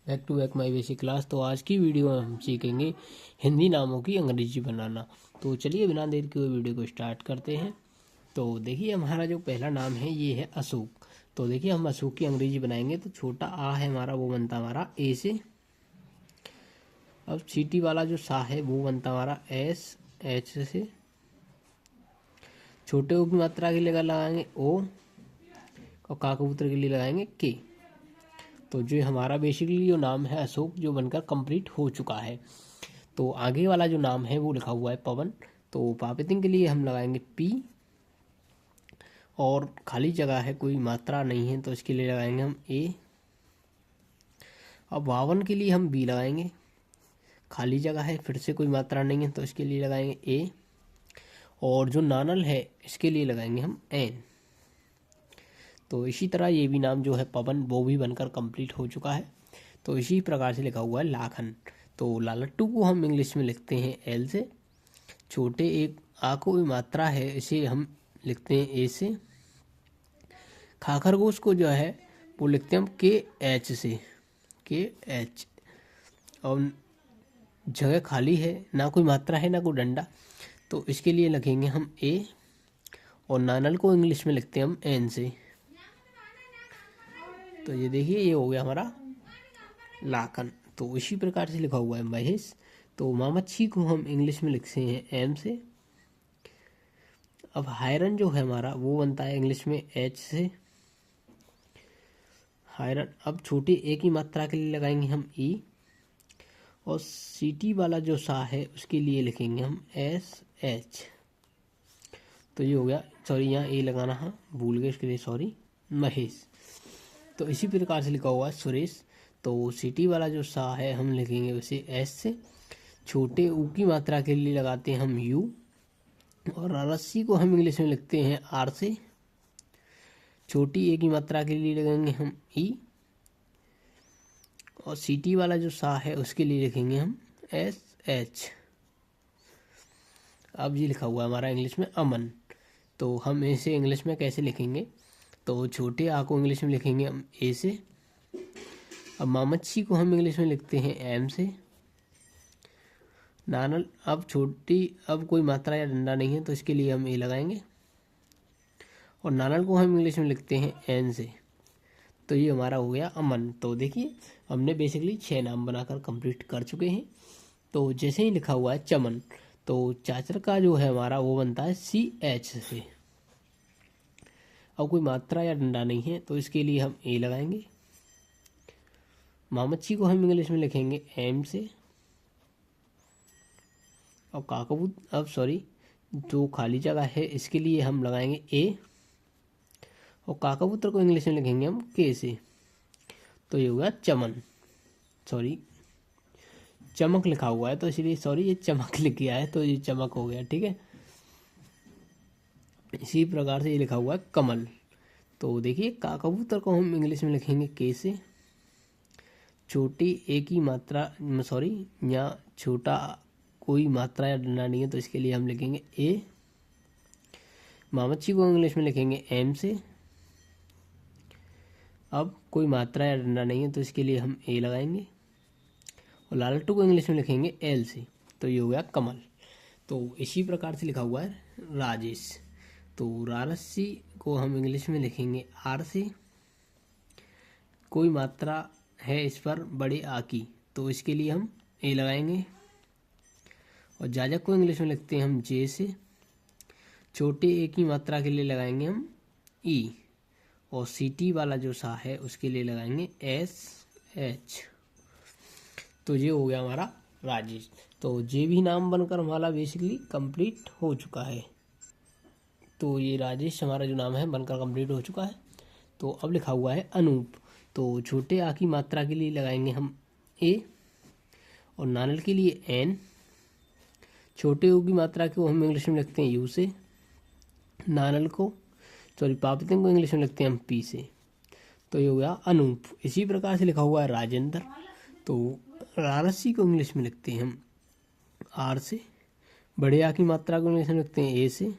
Back to back my basic class. तो आज की वीडियो में हम सीखेंगे हिंदी नामों की अंग्रेजी बनाना। तो चलिए बिना देर के वीडियो को स्टार्ट करते हैं। तो देखिए हमारा जो पहला नाम है ये है अशोक। तो देखिए हम अशोक की अंग्रेजी बनाएंगे तो छोटा आ है हमारा वो बनता हमारा ए से। अब चीटी वाला जो सा है वो बनता हमारा एस एच से। छोटे ओ की मात्रा के लिए लगाएंगे ओ और का कबूतर के लिए लगाएंगे के। तो जो हमारा बेसिकली जो नाम है अशोक जो बनकर कंप्लीट हो चुका है। तो आगे वाला जो नाम है वो लिखा हुआ है पवन। तो पापितिंग के लिए हम लगाएंगे पी और खाली जगह है कोई मात्रा नहीं है तो इसके लिए लगाएंगे हम ए। अब वावन के लिए हम बी लगाएंगे, खाली जगह है फिर से कोई मात्रा नहीं है तो इसके लिए लगाएंगे ए। और जो नानल है इसके लिए लगाएंगे हम एन। तो इसी तरह ये भी नाम जो है पवन वो भी बनकर कंप्लीट हो चुका है। तो इसी प्रकार से लिखा हुआ है लाखन। तो लालट्टू को हम इंग्लिश में लिखते हैं एल से। छोटे एक आ को भी मात्रा है इसे हम लिखते हैं ए से। खाखरगोश को जो है वो लिखते हैं हम के एच से, के एच। और जगह खाली है, ना कोई मात्रा है ना कोई डंडा, तो इसके लिए लिखेंगे हम ए। और नानल को इंग्लिश में लिखते हैं हम एन से। तो ये देखिए ये हो गया हमारा लाखन। तो इसी प्रकार से लिखा हुआ है महेश। तो मामच्छी को हम इंग्लिश में लिखते हैं एम से। अब हायरन जो है हमारा वो बनता है इंग्लिश में एच से, हायरन। अब छोटे ए की मात्रा के लिए लगाएंगे हम ई। और सीटी वाला जो सा है उसके लिए लिखेंगे हम एस एच। तो ये हो गया, सॉरी यहाँ ए लगाना, हाँ भूल गए, इसके लिए सॉरी, महेश। तो इसी प्रकार से लिखा हुआ है सुरेश। तो सिटी वाला जो सा है हम लिखेंगे उसे एस से। छोटे ऊ की मात्रा के लिए लगाते हैं हम यू। और रस्सी को हम इंग्लिश में लिखते हैं आर से। छोटी ए की मात्रा के लिए लगाएंगे हम ई। और सिटी वाला जो सा है उसके लिए लिखेंगे हम एस एच। अब ये लिखा हुआ है हमारा इंग्लिश में अमन। तो हम इसे इंग्लिश में कैसे लिखेंगे, तो छोटे आ को इंग्लिश में लिखेंगे हम ए से। अब मामच्छी को हम इंग्लिश में लिखते हैं एम से। नानल, अब छोटी, अब कोई मात्रा या डंडा नहीं है तो इसके लिए हम ए लगाएंगे। और नानल को हम इंग्लिश में लिखते हैं एन से। तो ये हमारा हो गया अमन। तो देखिए हमने बेसिकली 6 नाम बनाकर कंप्लीट कर चुके हैं। तो जैसे ही लिखा हुआ है चमन, तो चाचर का जो है हमारा वो बनता है सी एच से। अब कोई मात्रा या डंडा नहीं है तो इसके लिए हम ए लगाएंगे। मामच्छी को हम इंग्लिश में लिखेंगे एम से। और काकबूत, अब सॉरी, जो खाली जगह है इसके लिए हम लगाएंगे ए। और काकबूतर को इंग्लिश में लिखेंगे हम के से। तो ये होगा चमन, सॉरी चमक लिखा हुआ है तो इसलिए सॉरी ये चमक लिख गया है तो ये चमक हो गया, ठीक है। इसी प्रकार से ये लिखा हुआ है कमल। तो देखिए काकबूतर को हम इंग्लिश में लिखेंगे के से। छोटी ए की मात्रा, सॉरी यहाँ छोटा कोई मात्रा या डंडा नहीं है तो इसके लिए हम लिखेंगे ए। मामच्छी को इंग्लिश में लिखेंगे एम से। अब कोई मात्रा या डंडा नहीं है तो इसके लिए हम ए लगाएंगे। और लालटू को इंग्लिश में लिखेंगे एल से। तो ये हो गया कमल। तो इसी प्रकार से लिखा हुआ है राजेश। तो रारसी को हम इंग्लिश में लिखेंगे आर से। कोई मात्रा है इस पर बड़े आ की तो इसके लिए हम ए लगाएंगे। और जाजक को इंग्लिश में लिखते हैं हम जे से। छोटे ए की मात्रा के लिए लगाएंगे हम ई। और सीटी वाला जो सा है उसके लिए लगाएंगे एस एच। तो ये हो गया हमारा राजेश। तो ये भी नाम बनकर हमारा बेसिकली कंप्लीट हो चुका है। तो ये राजेश हमारा जो नाम है बनकर कंप्लीट हो चुका है। तो अब लिखा हुआ है अनूप। तो छोटे आ की मात्रा के लिए लगाएंगे हम ए। और नानल के लिए एन। छोटे ऊ की मात्रा को हम इंग्लिश में लिखते हैं यू से। नानल को, सॉरी पापितन को इंग्लिश में लिखते हैं हम पी से। तो ये हो गया अनूप। इसी प्रकार से लिखा हुआ है राजेंद्र। तो रारसी को इंग्लिश में लिखते हैं हम आर से। बड़े आ की मात्रा को इंग्लिश में लिखते हैं ए से।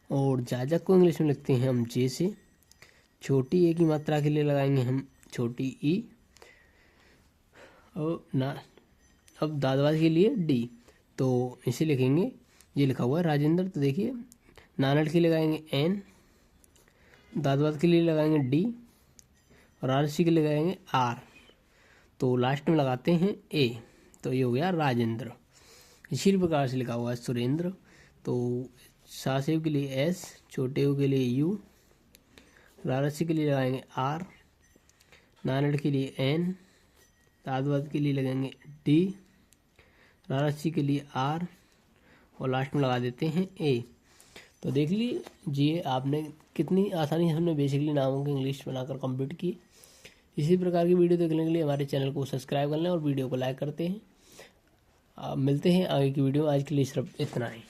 और जाजक को इंग्लिश में लिखते हैं हम जे से। छोटी ए की मात्रा के लिए लगाएंगे हम छोटी ई। अब दादवाद के लिए डी, तो इसे लिखेंगे, ये लिखा हुआ है राजेंद्र, तो देखिए नानड़ के लिए लगाएंगे एन, दादवाद के लिए लगाएंगे डी और आरसी के लिए लगाएंगे आर, तो लास्ट में लगाते हैं ए, तो ये हो गया राजेंद्र। इसी प्रकार से लिखा हुआ है सुरेंद्र, तो सासेव के लिए एस, छोटे यू के लिए यू, रारसी के लिए लगाएंगे आर, नानड़ के लिए एन, दादवाद के लिए लगाएंगे डी, रारसी के लिए आर और लास्ट में लगा देते हैं ए। तो देख लीजिए आपने कितनी आसानी से हमने बेसिकली नामों की इंग्लिश बनाकर कंप्लीट की। इसी प्रकार की वीडियो देखने के लिए हमारे चैनल को सब्सक्राइब कर लें और वीडियो को लाइक करते हैं। मिलते हैं आगे की वीडियो, आज के लिए सिर्फ इतना ही।